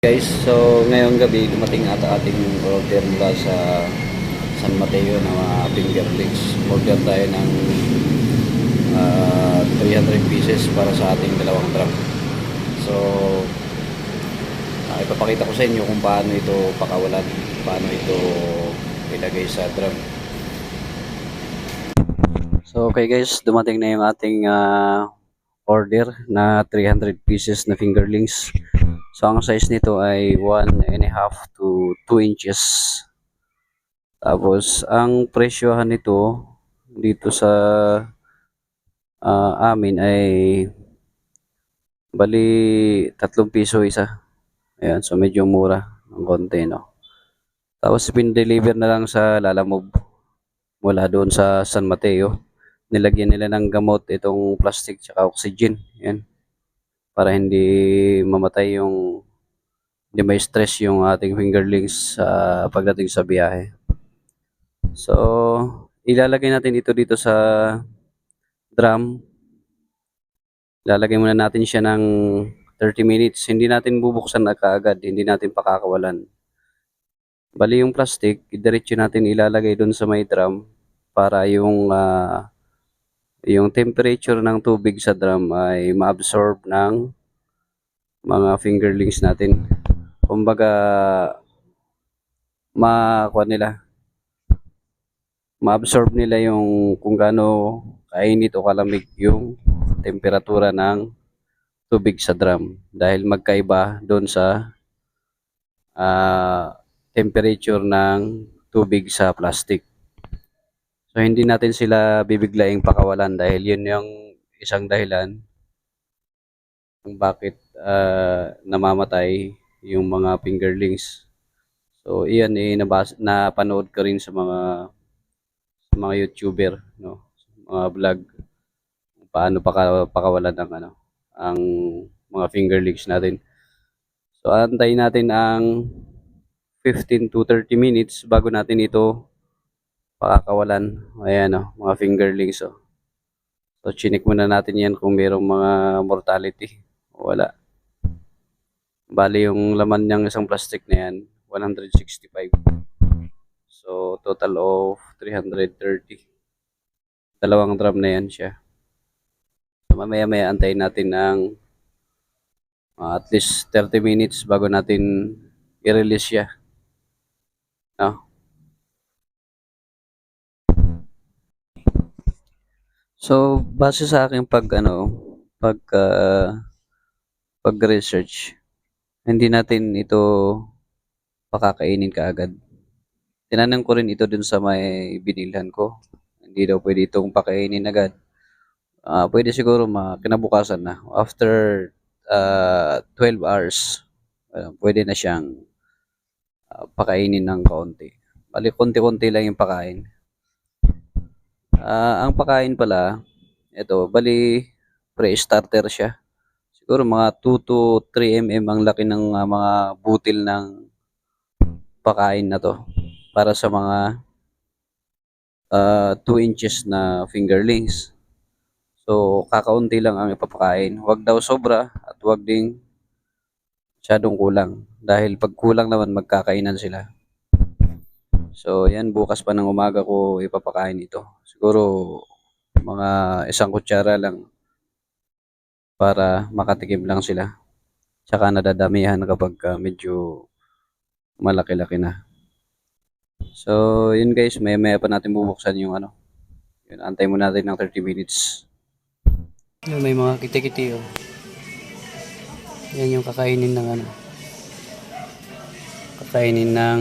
Guys, so ngayong gabi dumating ata ating order mula sa San Mateo na mga fingerlings. Order tayo ng 300 pieces para sa ating dalawang drum. So ipapakita ko sa inyo kung paano ito pakawalan, paano ito ilagay sa drum. So okay guys, dumating na yung ating order na 300 pieces na fingerlings. So ang size nito ay 1.5 to 2 inches. Tapos ang presyohan nito dito sa amin ay bali 3 piso isa. Ayan, so medyo mura ng konti, no. Tapos pin-deliver na lang sa Lalamove mula doon sa San Mateo. Nilagyan nila ng gamot itong plastic tsaka oxygen. Ayan, para hindi mamatay yung hindi may stress yung ating fingerlings sa pagdating sa biyahe. So, ilalagay natin ito dito sa drum. Lalagay muna natin siya ng 30 minutes. Hindi natin bubuksan na kaagad, hindi natin pakakawalan. Bali yung plastic, diretso natin ilalagay doon sa may drum para yung temperature ng tubig sa drum ay ma-absorb ng mga fingerlings natin. Kumbaga, ma-absorb nila yung kung gaano kainit o kalamig yung temperatura ng tubig sa drum dahil magkaiba doon sa temperature ng tubig sa plastic. So hindi natin sila bibiglaing pakawalan dahil yun yung isang dahilan kung bakit namamatay yung mga fingerlings. So iyan napanood ko rin sa mga YouTuber, no, mga vlog kung paano pakawalan ng ang mga fingerlings natin. So antayin natin ang 15 to 30 minutes bago natin ito pakakawalan. Ayan, mga fingerlings. So chinik muna natin yan kung mayroong mga mortality o wala. Bali yung laman ng isang plastic na yan 165. So total of 330. Dalawang drum na yan siya. So mamaya antayin natin ng at least 30 minutes bago natin i-release siya. No? So base sa aking pag-research, hindi natin ito pakakainin kaagad. Tinanong ko rin ito dun sa may binilhan ko. Hindi daw pwede itong pakainin agad. Pwede siguro kinabukasan na. After 12 hours, pwede na siyang pakainin ng kaunti. Bali, konti-konti lang yung pakain. Ang pakain pala, ito, bali, pre-starter siya. Siguro mga 2 to 3 mm ang laki ng mga butil ng pakain na to para sa mga 2 inches na fingerlings. So, kakaunti lang ang ipapakain. Huwag daw sobra at huwag ding masyadong kulang. Dahil pag kulang naman, magkakainan sila. So, yan, bukas pa ng umaga ko ipapakain ito. Siguro, mga 1 kutsara lang para makatikim lang sila. Tsaka nadadamihan kapag medyo malaki-laki na. So, yun guys, maya pa natin bubuksan yung Yun, antay mo natin ng 30 minutes. Yung may mga kiti-kiti Yan yung kakainin ng Kakainin ng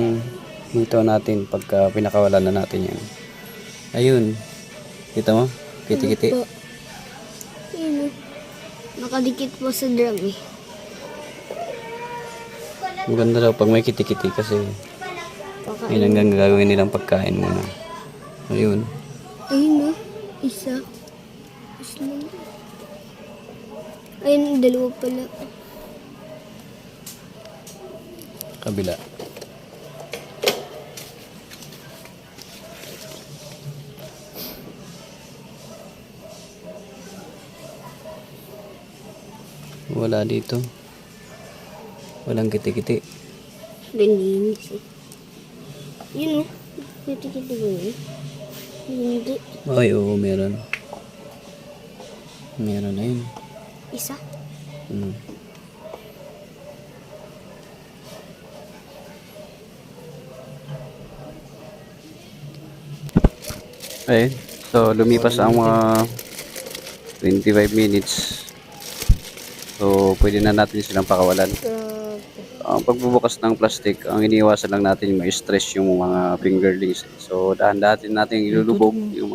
dito natin pagka pinakawalan na natin yan. Ayun. Kita mo? Kiti-kiti. Ayun. Nakadikit po sa drum eh. Maganda daw pag may kiti-kiti kasi yun hanggang gagawin nilang pagkain muna. Ayun. Ayun isa. Ayun, dalawa pala. Kabila. Wala dito. Walang kiti-kiti. Linis eh. Yun oh. Kiti-kiti ba yun? Hindi. Ay, oo, meron. Meron na yun. Isa? Hmm. Ayun. So, lumipas ang mga 25 minutes. So, pwede na natin silang pakawalan. Grabe. Ang pagbubukas ng plastic, ang iniiwasan lang natin ma-stress yung mga fingerlings. So, dahan-dahan natin ilulubog yung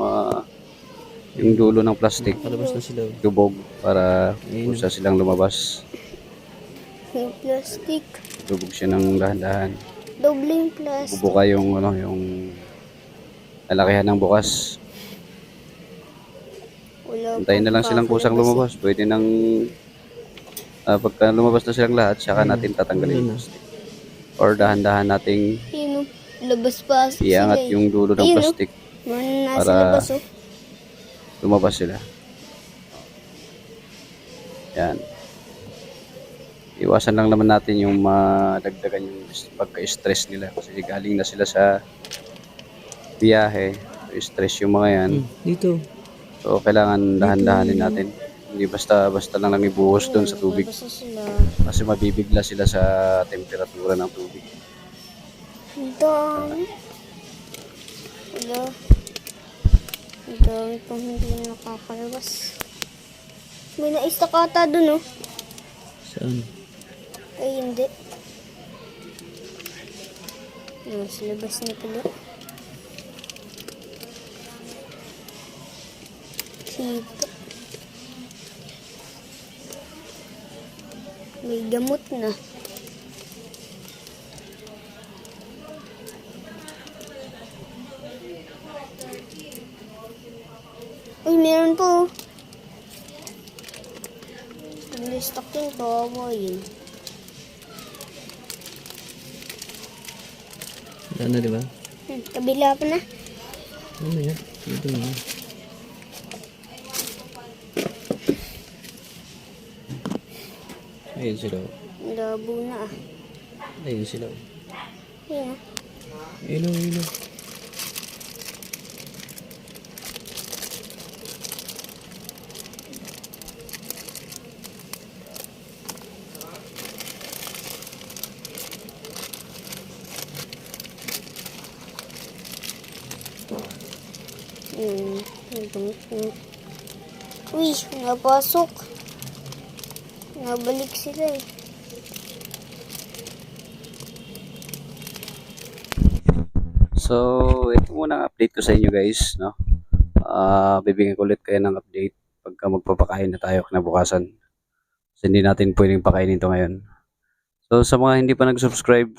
dulo ng plastic. Palabas na sila. Lubog para kusa silang lumabas. Yung plastic. Lubog siya ng dahan-dahan. Doble yung plastic. Bubuka yung yung lalakihan ng bukas. Wala Antayin na lang silang kusang lumabas. Pwede nang pagka lumabas na silang lahat, saka natin tatanggalin yung plastic. Or dahan-dahan nating Yun oh. Labas pa sila iangat eh. yung dulo ng Ayun, oh. plastic. Nasa para- labas oh. Lumabas sila. Yan. Iwasan lang naman natin yung madagdagan yung pagka-stress nila kasi galing na sila sa biyahe. Stress yung mga yan. Dito. So, kailangan dahan-dahanin natin. Hindi basta lang ibuhos doon sa tubig. Labas na sila. Kasi mabibigla sila sa temperatura ng tubig. Ang dami. Wala. Ang dami pang hindi nakakalabas. May naistakata dun oh. Saan? Ay hindi. Nasa labas na pala. Sito. May gamot na. Ay, meron po. Listak yun, kawawa yun. Saan na, di ba? Kabila pa na. Ano yan? Dito na. Ayun sila. Labo na ah. Ayun sila. Ayan ah. Ilaw, ilaw. Ang gamot na. Uy, napasok. Nabalik sila eh. So, ito muna ang update ko sa inyo guys, no? Bibigyan ko ulit kayo ng update pagka magpapakain na tayo kinabukasan. Kasi hindi natin pwedeng pakainin ito ngayon. So, sa mga hindi pa nag-subscribe,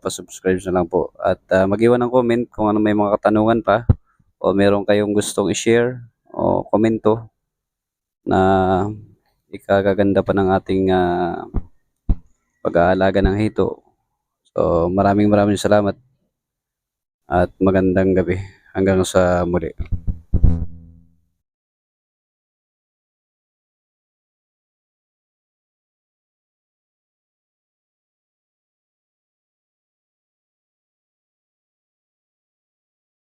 pa-subscribe na lang po. At mag-iwan ng comment kung ano may mga katanungan pa o meron kayong gustong i-share o komento na ikagaganda pa ng ating pag-aalaga ng hito. So, maraming salamat at magandang gabi hanggang sa muli.